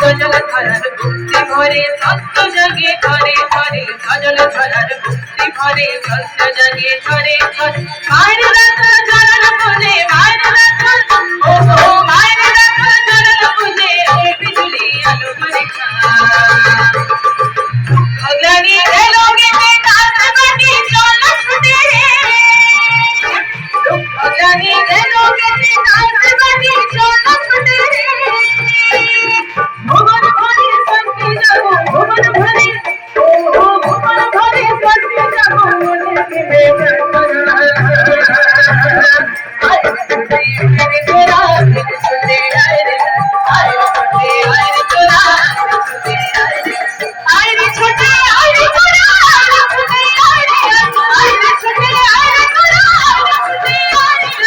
সজল ধরার ভক্তি ভরে সত্য জাগে ধরে ধরে সজল ধরার ভক্তি ভরে সত্য জাগে ধরে ধরে মায়ের রাখা চরণ পুজে মায়ের রাখা ও মায়ের রাখা চরণ পুজে বিজুলি আলো করে অগ্নি এলো গেতে নাচ বাটি চল ছুটে অগ্নি এলো গেতে নাচ বাটি চল ছুটে ভুবন ভরে সত্যি যাবো ভুবন ভরে ও ভুবন ভরে সত্যি যাবো মনে দিবে প্রার্থনা আয় ছুটে আয় তোরা ছুটে আয় রে আয় ছুটে আয় তোরা ছুটে আয় রে আয় রে ছুটে আয় রে তোরা ছুটে আয় রে আয় রে ছুটে আয় রে তোরা ছুটে আয় রে